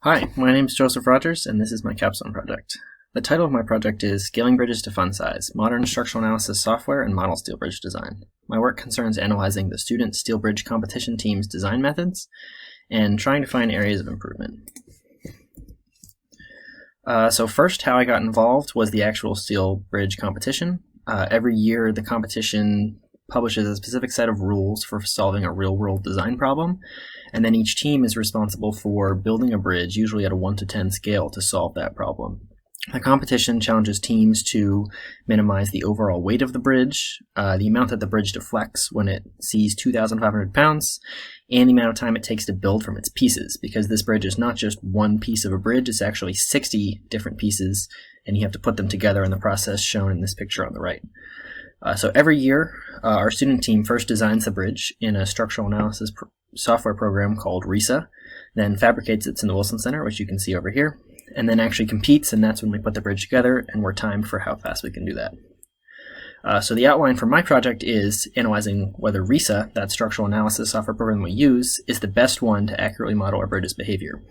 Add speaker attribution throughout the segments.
Speaker 1: Hi, my name is Joseph Rogers, and this is my Capstone project. The title of my project is Scaling Bridges to Fun Size, Modern Structural Analysis Software and Model Steel Bridge Design. My work concerns analyzing the student steel bridge competition team's design methods and trying to find areas of improvement. So first, how I got involved was the actual steel bridge competition. Every year, the competition publishes a specific set of rules for solving a real-world design problem, and then each team is responsible for building a bridge, usually at a 1 to 10 scale, to solve that problem. The competition challenges teams to minimize the overall weight of the bridge, the amount that the bridge deflects when it sees 2,500 pounds, and the amount of time it takes to build from its pieces, because this bridge is not just one piece of a bridge, it's actually 60 different pieces, and you have to put them together in the process shown in this picture on the right. So every year, our student team first designs the bridge in a structural analysis software program called RISA, then fabricates it in the Wilson Center, which you can see over here, and then actually competes, and that's when we put the bridge together, and we're timed for how fast we can do that. So the outline for my project is analyzing whether RISA, that structural analysis software program we use, is the best one to accurately model our bridge's behavior.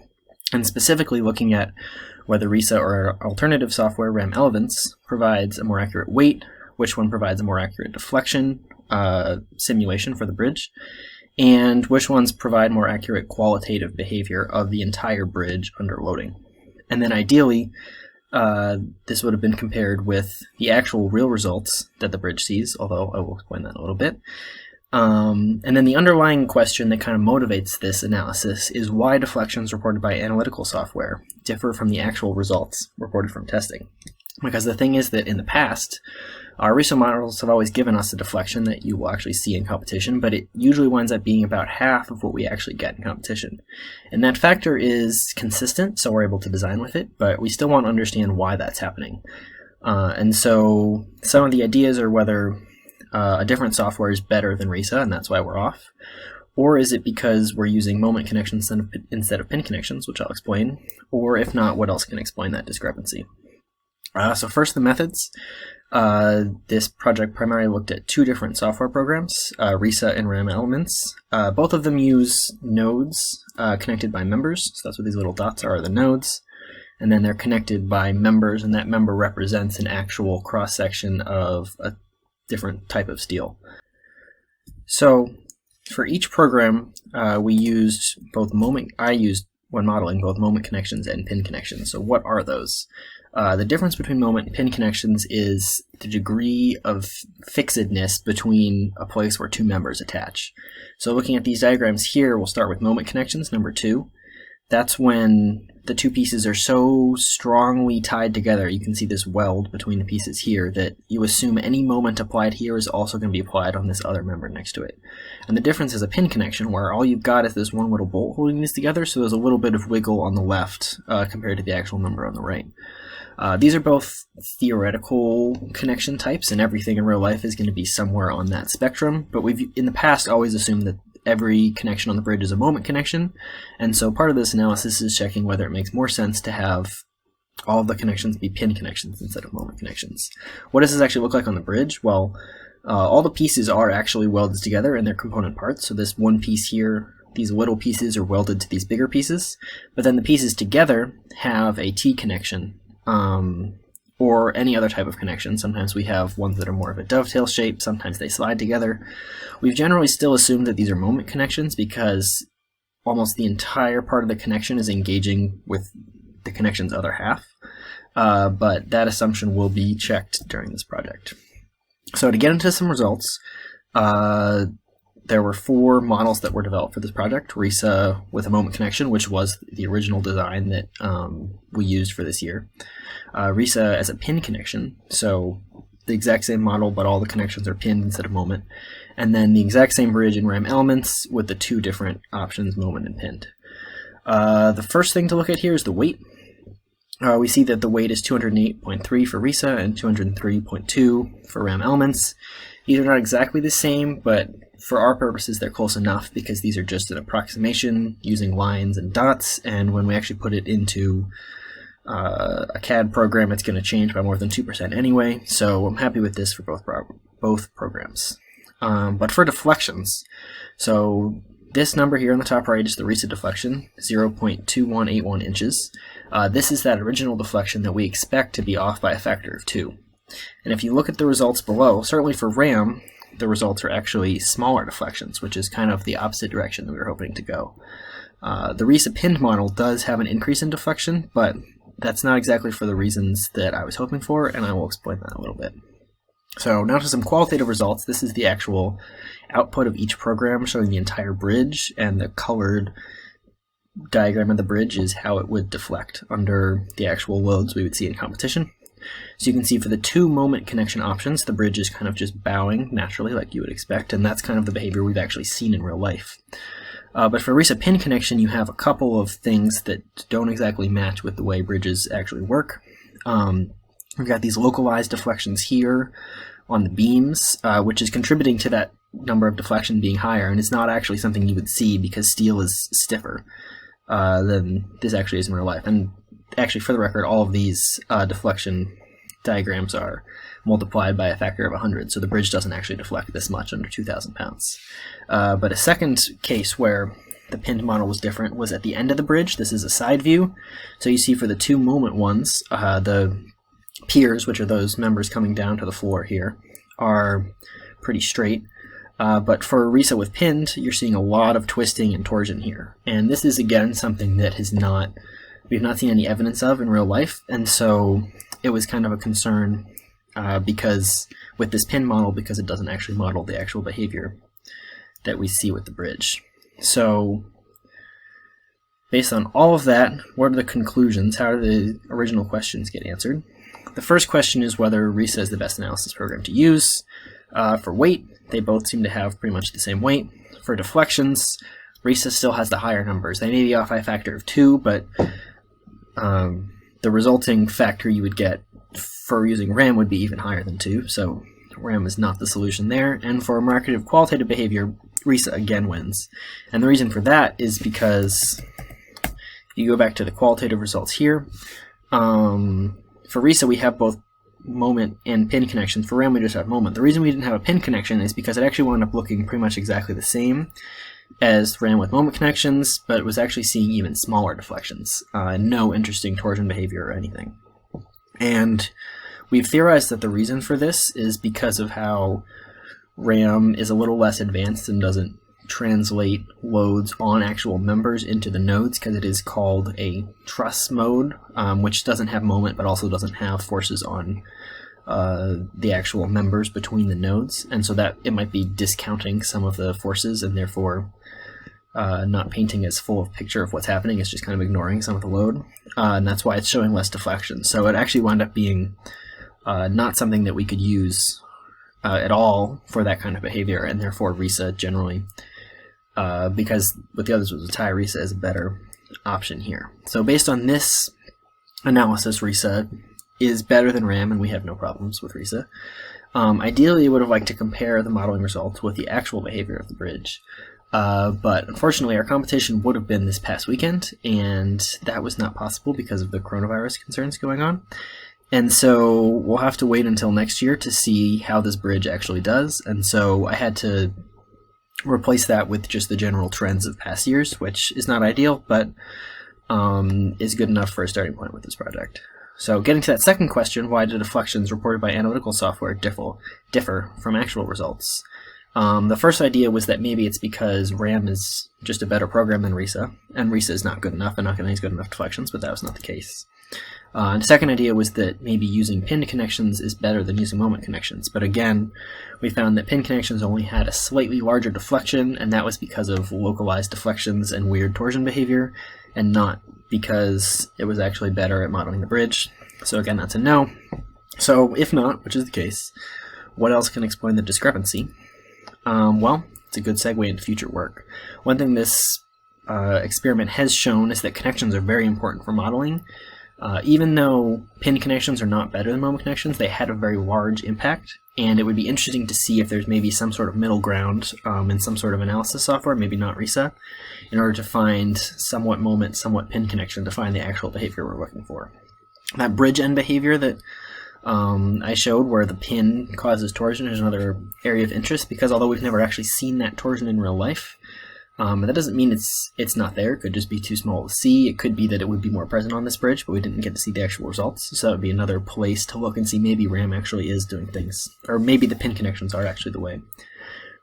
Speaker 1: And specifically looking at whether RISA or alternative software, Acknowledgements, provides a more accurate weight, which one provides a more accurate deflection simulation for the bridge, and which ones provide more accurate qualitative behavior of the entire bridge under loading. And then ideally, this would have been compared with the actual real results that the bridge sees, although I will explain that in a little bit. And then the underlying question that kind of motivates this analysis is why deflections reported by analytical software differ from the actual results reported from testing. Because the thing is that in the past, our RISA models have always given us a deflection that you will actually see in competition, but it usually winds up being about half of what we actually get in competition. And that factor is consistent, so we're able to design with it, but we still want to understand why that's happening. And so some of the ideas are whether a different software is better than RISA, and that's why we're off. Or is it because we're using moment connections instead of pin connections, which I'll explain? Or if not, what else can explain that discrepancy? So first, the methods. This project primarily looked at two different software programs, RISA and Acknowledgements. Both of them use nodes connected by members, so that's what these little dots are, the nodes. And then they're connected by members, and that member represents an actual cross-section of a different type of steel. So for each program, we used I used when modeling both moment connections and pin connections. So what are those? The difference between moment and pin connections is the degree of fixedness between a place where two members attach. So looking at these diagrams here, we'll start with moment connections, number 2. That's when the two pieces are so strongly tied together, you can see this weld between the pieces here, that you assume any moment applied here is also going to be applied on this other member next to it. And the difference is a pin connection, where all you've got is this one little bolt holding these together, so there's a little bit of wiggle on the left compared to the actual member on the right. These are both theoretical connection types, and everything in real life is going to be somewhere on that spectrum, but we've in the past always assumed that every connection on the bridge is a moment connection, and so part of this analysis is checking whether it makes more sense to have all of the connections be pin connections instead of moment connections. What does this actually look like on the bridge? Well, all the pieces are actually welded together in their component parts, so this one piece here, these little pieces are welded to these bigger pieces, but then the pieces together have a T connection, or any other type of connection. Sometimes we have ones that are more of a dovetail shape, sometimes they slide together. We've generally still assumed that these are moment connections because almost the entire part of the connection is engaging with the connection's other half, but that assumption will be checked during this project. So to get into some results, there were 4 models that were developed for this project. RISA with a moment connection, which was the original design that we used for this year. RISA as a pin connection, so the exact same model, but all the connections are pinned instead of moment. And then the exact same bridge in Acknowledgements with the 2 different options, moment and pinned. The first thing to look at here is the weight. We see that the weight is 208.3 for RISA and 203.2 for Acknowledgements. These are not exactly the same, but for our purposes they're close enough because these are just an approximation using lines and dots, and when we actually put it into a CAD program it's going to change by more than 2% anyway, so I'm happy with this for both programs. But for deflections, so this number here on the top right is the RISA deflection, 0.2181 inches. This is that original deflection that we expect to be off by a factor of 2. And if you look at the results below, certainly for RAM, the results are actually smaller deflections, which is kind of the opposite direction that we were hoping to go. The RISA pinned model does have an increase in deflection, but that's not exactly for the reasons that I was hoping for, and I will explain that a little bit. So now to some qualitative results. This is the actual output of each program showing the entire bridge, and the colored diagram of the bridge is how it would deflect under the actual loads we would see in competition. So you can see for the 2 moment connection options, the bridge is kind of just bowing naturally like you would expect, and that's kind of the behavior we've actually seen in real life. But for RISA pin connection, you have a couple of things that don't exactly match with the way bridges actually work. We've got these localized deflections here on the beams, which is contributing to that number of deflection being higher, and it's not actually something you would see because steel is stiffer than this actually is in real life. And actually, for the record, all of these deflection diagrams are multiplied by a factor of 100, so the bridge doesn't actually deflect this much under 2,000 pounds. But a second case where the pinned model was different was at the end of the bridge. This is a side view. So you see for the 2 moment ones, the piers, which are those members coming down to the floor here, are pretty straight. But for RISA with pinned, you're seeing a lot of twisting and torsion here. And this is, again, something that we've not seen any evidence of in real life, and so it was kind of a concern because with this pin model, because it doesn't actually model the actual behavior that we see with the bridge. So based on all of that, what are the conclusions? How do the original questions get answered? The first question is whether RISA is the best analysis program to use. For weight, they both seem to have pretty much the same weight. For deflections, RISA still has the higher numbers. They may be off by a factor of 2, but the resulting factor you would get for using RAM would be even higher than 2, so RAM is not the solution there. And for marketive qualitative behavior, RISA again wins. And the reason for that is because if you go back to the qualitative results here, for RISA we have both moment and pin connections. For RAM we just have moment. The reason we didn't have a pin connection is because it actually wound up looking pretty much exactly the same as RAM with moment connections, but it was actually seeing even smaller deflections, no interesting torsion behavior or anything. And we've theorized that the reason for this is because of how RAM is a little less advanced and doesn't translate loads on actual members into the nodes, because it is called a truss mode, which doesn't have moment but also doesn't have forces on the actual members between the nodes, and so that it might be discounting some of the forces and therefore not painting as full of picture of what's happening. It's just kind of ignoring some of the load, and that's why it's showing less deflection. So it actually wound up being not something that we could use at all for that kind of behavior, and therefore RISA generally, because with the others was a tie, RISA is a better option here. So based on this analysis, RISA is better than RAM, and we have no problems with RISA. Ideally, I would have liked to compare the modeling results with the actual behavior of the bridge, but unfortunately our competition would have been this past weekend, and that was not possible because of the coronavirus concerns going on. And so we'll have to wait until next year to see how this bridge actually does, and so I had to replace that with just the general trends of past years, which is not ideal, but is good enough for a starting point with this project. So getting to that second question, why do deflections reported by analytical software differ from actual results? The first idea was that maybe it's because RAM is just a better program than RISA, and RISA is not good enough and not going to use good enough deflections, but that was not the case. And the second idea was that maybe using pin connections is better than using moment connections, but again, we found that pin connections only had a slightly larger deflection, and that was because of localized deflections and weird torsion behavior, and not because it was actually better at modeling the bridge. So again, that's a no. So if not, which is the case, what else can explain the discrepancy? Well, it's a good segue into future work. One thing this experiment has shown is that connections are very important for modeling. Even though pin connections are not better than moment connections, they had a very large impact, and it would be interesting to see if there's maybe some sort of middle ground in some sort of analysis software, maybe not RISA, in order to find somewhat moment, somewhat pin connection to find the actual behavior we're looking for. That bridge end behavior that I showed where the pin causes torsion is another area of interest, because although we've never actually seen that torsion in real life, That doesn't mean it's not there. It could just be too small to see. It could be that it would be more present on this bridge, but we didn't get to see the actual results. So that would be another place to look and see maybe RAM actually is doing things, or maybe the pin connections are actually the way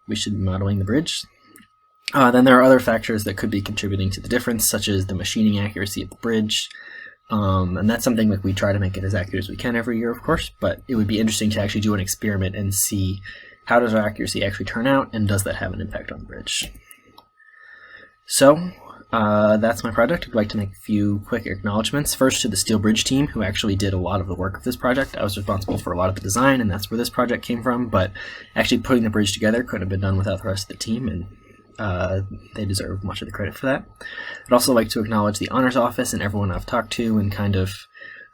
Speaker 1: we should be modeling the bridge. Then there are other factors that could be contributing to the difference, such as the machining accuracy of the bridge. And that's something that we try to make it as accurate as we can every year, of course, but it would be interesting to actually do an experiment and see how does our accuracy actually turn out, and does that have an impact on the bridge. So that's my project. I'd like to make a few quick acknowledgements. First, to the Steel Bridge team, who actually did a lot of the work of this project. I was responsible for a lot of the design, and that's where this project came from, but actually putting the bridge together couldn't have been done without the rest of the team, and they deserve much of the credit for that. I'd also like to acknowledge the Honors Office and everyone I've talked to in kind of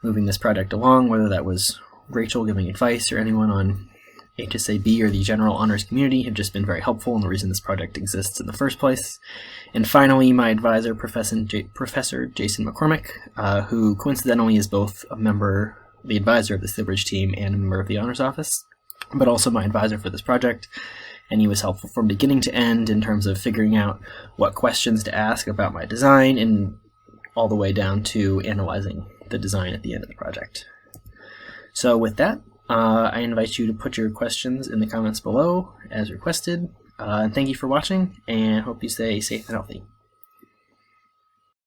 Speaker 1: moving this project along, whether that was Rachel giving advice or anyone on HSAB or the general honors community have just been very helpful in the reason this project exists in the first place. And finally, my advisor, Professor Jason McCormick, who coincidentally is both the advisor of the Steel Bridge team and a member of the Honors Office, but also my advisor for this project. And he was helpful from beginning to end in terms of figuring out what questions to ask about my design, and all the way down to analyzing the design at the end of the project. So with that, I invite you to put your questions in the comments below as requested. Thank you for watching, and hope you stay safe and healthy.